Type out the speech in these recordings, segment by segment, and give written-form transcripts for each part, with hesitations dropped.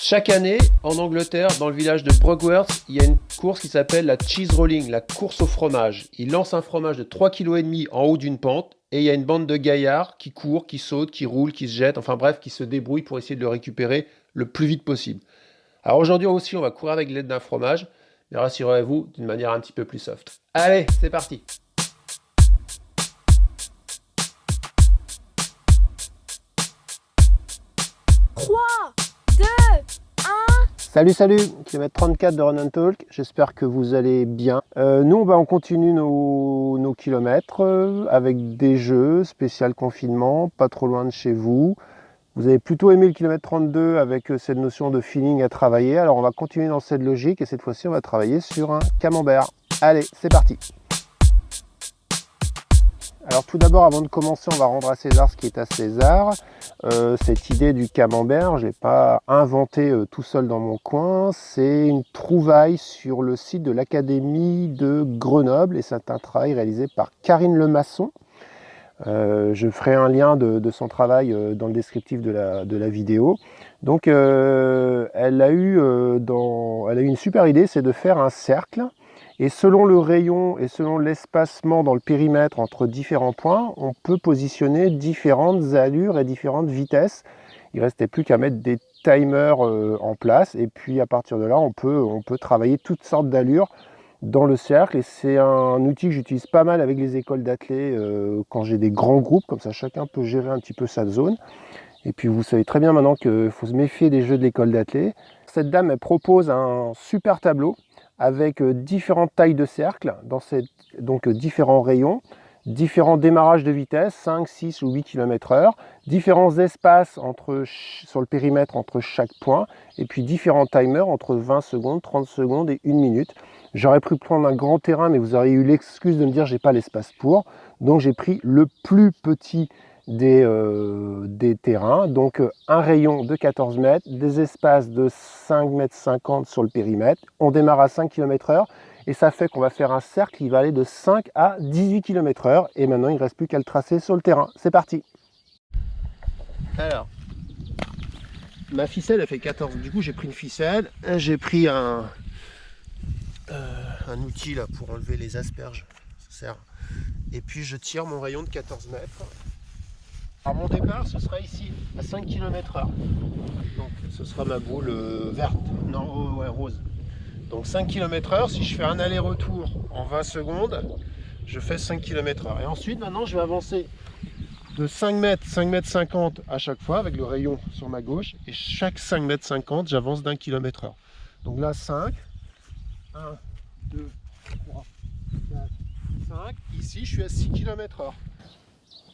Chaque année, en Angleterre, dans le village de Brogworth, il y a une course qui s'appelle la cheese rolling, la course au fromage. Ils lancent un fromage de 3,5 kg en haut d'une pente et il y a une bande de gaillards qui courent, qui sautent, qui roulent, qui se jettent, enfin bref, qui se débrouillent pour essayer de le récupérer le plus vite possible. Alors aujourd'hui aussi, on va courir avec l'aide d'un fromage, mais rassurez-vous, d'une manière un petit peu plus soft. Allez, c'est parti! 3, 2, 1. Salut, salut, kilomètre 34 de Run and Talk, j'espère que vous allez bien. Nous, on continue nos kilomètres avec des jeux, spécial confinement, pas trop loin de chez vous. Vous avez plutôt aimé le kilomètre 32 avec cette notion de feeling à travailler, alors on va continuer dans cette logique et cette fois-ci on va travailler sur un camembert. Allez, c'est parti! Alors tout d'abord, avant de commencer, on va rendre à César ce qui est à César. Cette idée du camembert, je ne l'ai pas inventé tout seul dans mon coin. C'est une trouvaille sur le site de l'Académie de Grenoble et c'est un travail réalisé par Karine Lemasson. Je ferai un lien de son travail dans le descriptif de la vidéo. Donc elle a eu une super idée, c'est de faire un cercle. Et selon le rayon et selon l'espacement dans le périmètre entre différents points, on peut positionner différentes allures et différentes vitesses. Il ne restait plus qu'à mettre des timers en place. Et puis à partir de là, on peut travailler toutes sortes d'allures dans le cercle. Et c'est un outil que j'utilise pas mal avec les écoles d'athlètes quand j'ai des grands groupes. Comme ça, chacun peut gérer un petit peu sa zone. Et puis vous savez très bien maintenant qu'il faut se méfier des jeux de l'école d'athlètes. Cette dame, elle propose un super tableau avec différentes tailles de cercles, donc différents rayons, différents démarrages de vitesse, 5, 6 ou 8 km/h, différents espaces sur le périmètre entre chaque point, et puis différents timers entre 20 secondes, 30 secondes et 1 minute. J'aurais pu prendre un grand terrain, mais vous auriez eu l'excuse de me dire j'ai pas l'espace pour, donc j'ai pris le plus petit des terrains, donc un rayon de 14 mètres, des espaces de 5,50 m sur le périmètre. On démarre à 5 km/h et ça fait qu'on va faire un cercle qui va aller de 5 à 18 km/h et maintenant il ne reste plus qu'à le tracer sur le terrain. C'est parti! Alors, ma ficelle elle fait 14, du coup j'ai pris une ficelle, j'ai pris un outil là pour enlever les asperges, ça sert. Et puis je tire mon rayon de 14 mètres. Alors mon départ ce sera ici à 5 km/h, donc ce sera ma boule verte, non ouais, rose. Donc 5 km/h, si je fais un aller-retour en 20 secondes, je fais 5 km/h. Et ensuite maintenant je vais avancer de 5 mètres, 5 mètres 50 à chaque fois avec le rayon sur ma gauche. Et chaque 5 mètres 50 j'avance d'1 km/h. Donc là 5, 1, 2, 3, 4, 5. Ici je suis à 6 km/h.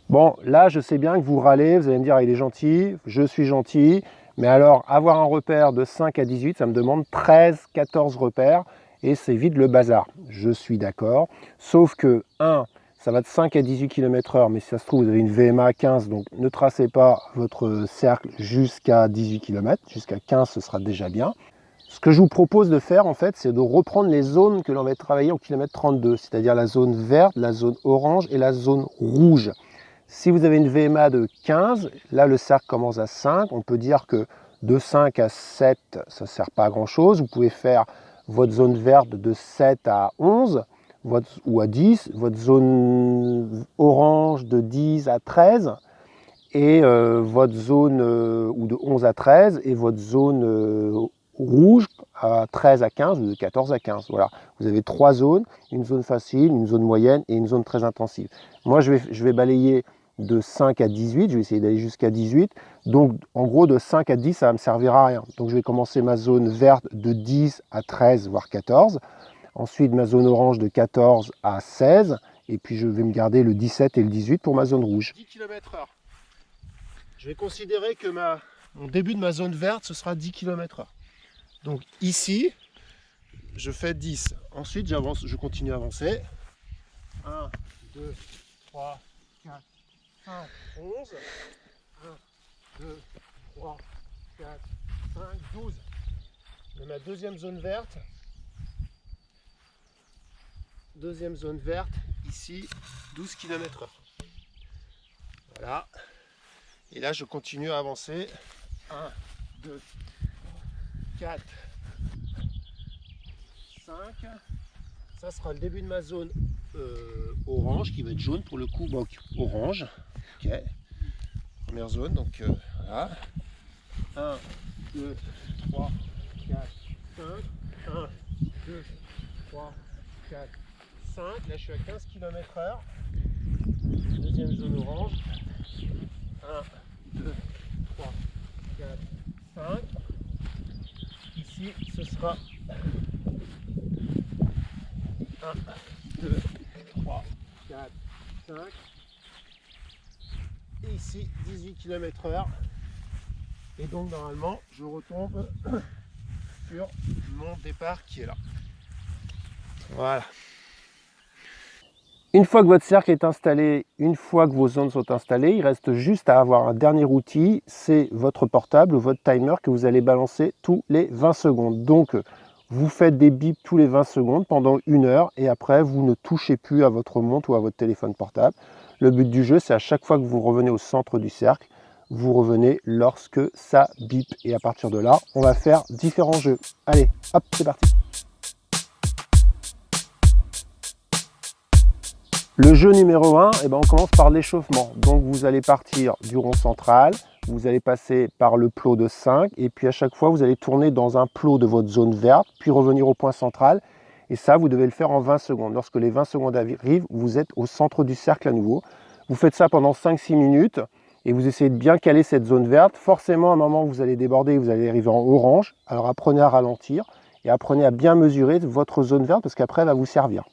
Bon, là, je sais bien que vous râlez, vous allez me dire, il est gentil, je suis gentil, mais alors, avoir un repère de 5 à 18, ça me demande 13, 14 repères, et c'est vite le bazar. Je suis d'accord, sauf que, 1, ça va de 5 à 18 km/h, mais si ça se trouve, vous avez une VMA à 15, donc ne tracez pas votre cercle jusqu'à 18 km, jusqu'à 15, ce sera déjà bien. Ce que je vous propose de faire, en fait, c'est de reprendre les zones que l'on va travailler au kilomètre 32, c'est-à-dire la zone verte, la zone orange et la zone rouge. Si vous avez une VMA de 15, là le cercle commence à 5, on peut dire que de 5 à 7, ça ne sert pas à grand chose. Vous pouvez faire votre zone verte de 7 à 11 ou à 10, votre zone orange de 10 à 13 et votre zone ou de 11 à 13 et votre zone rouge à 13 à 15 ou de 14 à 15. Voilà, vous avez 3 zones, une zone facile, une zone moyenne et une zone très intensive. Moi je vais balayer de 5 à 18, je vais essayer d'aller jusqu'à 18, donc en gros de 5 à 10 ça ne me servira à rien. Donc je vais commencer ma zone verte de 10 à 13 voire 14, ensuite ma zone orange de 14 à 16 et puis je vais me garder le 17 et le 18 pour ma zone rouge. 10 km/h. Je vais considérer que mon début de ma zone verte ce sera 10 km/h. Donc ici je fais 10, ensuite j'avance, je continue à avancer. 1, 2, 3, 4, 5, 11, 1, 2, 3, 4, 5, 12. De ma deuxième zone verte, ici, 12 km/h. Voilà. Et là, je continue à avancer. 1, 2, 4, 5. Ça sera le début de ma zone orange qui va être jaune pour le coup. Donc orange. Ok. Première zone. Donc voilà. 1, 2, 3, 4, 5. 1, 2, 3, 4, 5. Là je suis à 15 km/h. Deuxième zone orange. 1, 2, 3, 4, 5. Ici ce sera 1, 2, 3, 4, 5. Et ici 18 km/h. Et donc normalement je retombe sur mon départ qui est là. Voilà. Une fois que votre cercle est installé, une fois que vos zones sont installées, il reste juste à avoir un dernier outil, c'est votre portable ou votre timer que vous allez balancer tous les 20 secondes. Donc vous faites des bips tous les 20 secondes pendant 1 heure et après vous ne touchez plus à votre montre ou à votre téléphone portable. Le but du jeu, c'est à chaque fois que vous revenez au centre du cercle, vous revenez lorsque ça bip. Et à partir de là, on va faire différents jeux. Allez, hop, c'est parti. Le jeu numéro 1, on commence par l'échauffement. Donc vous allez partir du rond central, vous allez passer par le plot de 5 et puis à chaque fois vous allez tourner dans un plot de votre zone verte, puis revenir au point central. Et ça, vous devez le faire en 20 secondes. Lorsque les 20 secondes arrivent, vous êtes au centre du cercle à nouveau. Vous faites ça pendant 5-6 minutes et vous essayez de bien caler cette zone verte. Forcément, à un moment, vous allez déborder, vous allez arriver en orange. Alors apprenez à ralentir et apprenez à bien mesurer votre zone verte parce qu'après, elle va vous servir.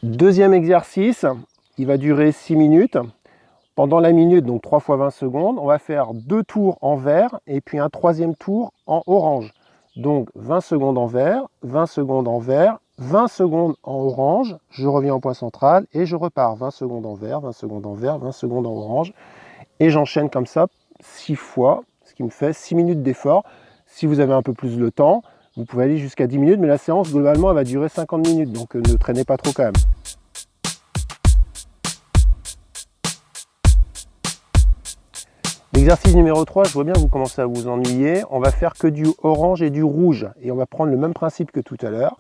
Deuxième exercice, il va durer 6 minutes. Pendant la minute, donc 3 fois 20 secondes, on va faire 2 tours en vert et puis un troisième tour en orange. Donc 20 secondes en vert, 20 secondes en vert, 20 secondes en orange, je reviens au point central et je repars. 20 secondes en vert, 20 secondes en vert, 20 secondes en orange. Et j'enchaîne comme ça 6 fois, ce qui me fait 6 minutes d'effort. Si vous avez un peu plus de temps, vous pouvez aller jusqu'à 10 minutes, mais la séance, globalement, elle va durer 50 minutes. Donc ne traînez pas trop quand même. L'exercice numéro 3, je vois bien que vous commencez à vous ennuyer. On va faire que du orange et du rouge. Et on va prendre le même principe que tout à l'heure.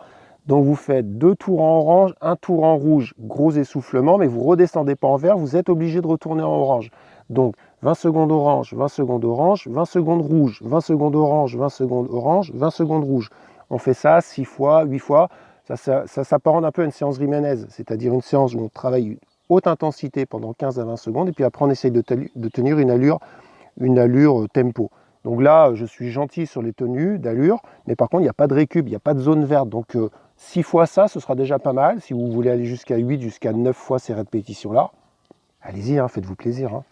Donc vous faites 2 tours en orange, 1 tour en rouge, gros essoufflement, mais vous ne redescendez pas en vert, vous êtes obligé de retourner en orange. Donc 20 secondes orange, 20 secondes orange, 20 secondes rouge, 20 secondes orange, 20 secondes orange, 20 secondes rouge. On fait ça 6 fois, 8 fois. Ça s'apparente un peu à une séance Riménez, c'est-à-dire une séance où on travaille une haute intensité pendant 15 à 20 secondes, et puis après on essaye de tenir une allure tempo. Donc là, je suis gentil sur les tenues d'allure, mais par contre, il n'y a pas de récup, il n'y a pas de zone verte. Donc 6 fois ça, ce sera déjà pas mal. Si vous voulez aller jusqu'à 8, jusqu'à 9 fois ces répétitions-là, allez-y, hein, faites-vous plaisir. Hein.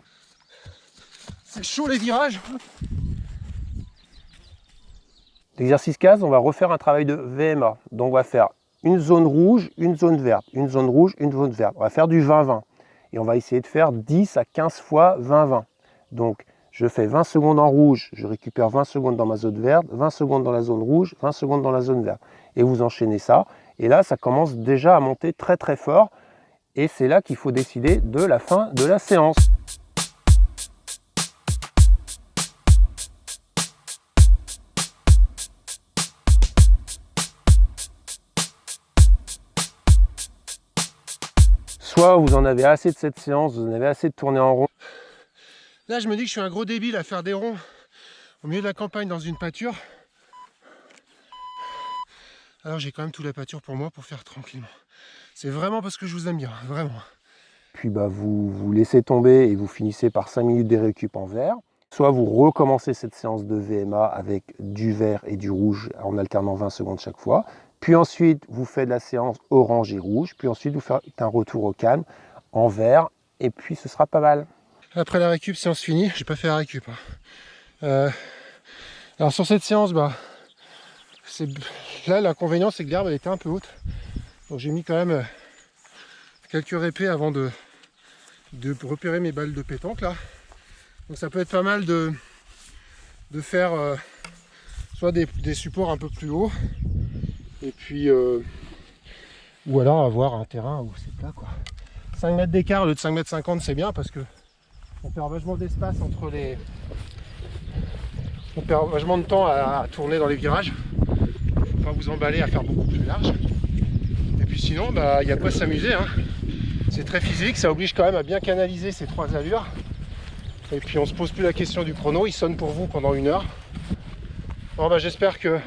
C'est chaud les virages. L'exercice 15, on va refaire un travail de VMA. Donc on va faire une zone rouge, une zone verte, une zone rouge, une zone verte. On va faire du 20-20. Et on va essayer de faire 10 à 15 fois 20-20. Donc je fais 20 secondes en rouge, je récupère 20 secondes dans ma zone verte, 20 secondes dans la zone rouge, 20 secondes dans la zone verte. Et vous enchaînez ça. Et là, ça commence déjà à monter très très fort. Et c'est là qu'il faut décider de la fin de la séance. Soit vous en avez assez de cette séance, vous en avez assez de tourner en rond. Là, je me dis que je suis un gros débile à faire des ronds au milieu de la campagne dans une pâture. Alors j'ai quand même toute la pâture pour moi pour faire tranquillement. C'est vraiment parce que je vous aime bien, vraiment. Puis vous laissez tomber et vous finissez par 5 minutes de récup en vert. Soit vous recommencez cette séance de VMA avec du vert et du rouge en alternant 20 secondes chaque fois. Puis ensuite, vous faites la séance orange et rouge. Puis ensuite, vous faites un retour au calme en vert. Et puis, ce sera pas mal. Après la récup, séance finie. J'ai pas fait la récup. Alors sur cette séance, là, l'inconvénient, c'est que l'herbe, elle était un peu haute. Donc j'ai mis quand même quelques répés avant de repérer mes balles de pétanque, là. Donc ça peut être pas mal de faire soit des supports un peu plus hauts, et puis ou alors avoir un terrain où c'est plat, quoi. 5 mètres d'écart au lieu de 5 mètres 50, c'est bien parce que On perd vachement d'espace entre les... On perd vachement de temps à tourner dans les virages. Faut pas vous emballer à faire beaucoup plus large. Et puis sinon, il y a quoi s'amuser, hein. C'est très physique, ça oblige quand même à bien canaliser ces 3 allures. Et puis on se pose plus la question du chrono, il sonne pour vous pendant 1 heure. Bon, j'espère que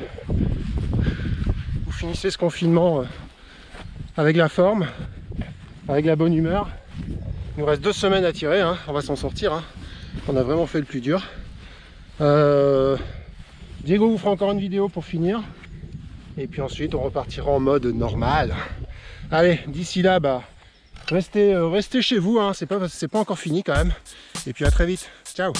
vous finissez ce confinement avec la forme, avec la bonne humeur. Il nous reste 2 semaines à tirer, hein. On va s'en sortir, hein. On a vraiment fait le plus dur. Diego vous fera encore une vidéo pour finir. Et puis ensuite on repartira en mode normal. Allez, d'ici là, restez chez vous, hein. C'est pas encore fini quand même. Et puis à très vite. Ciao.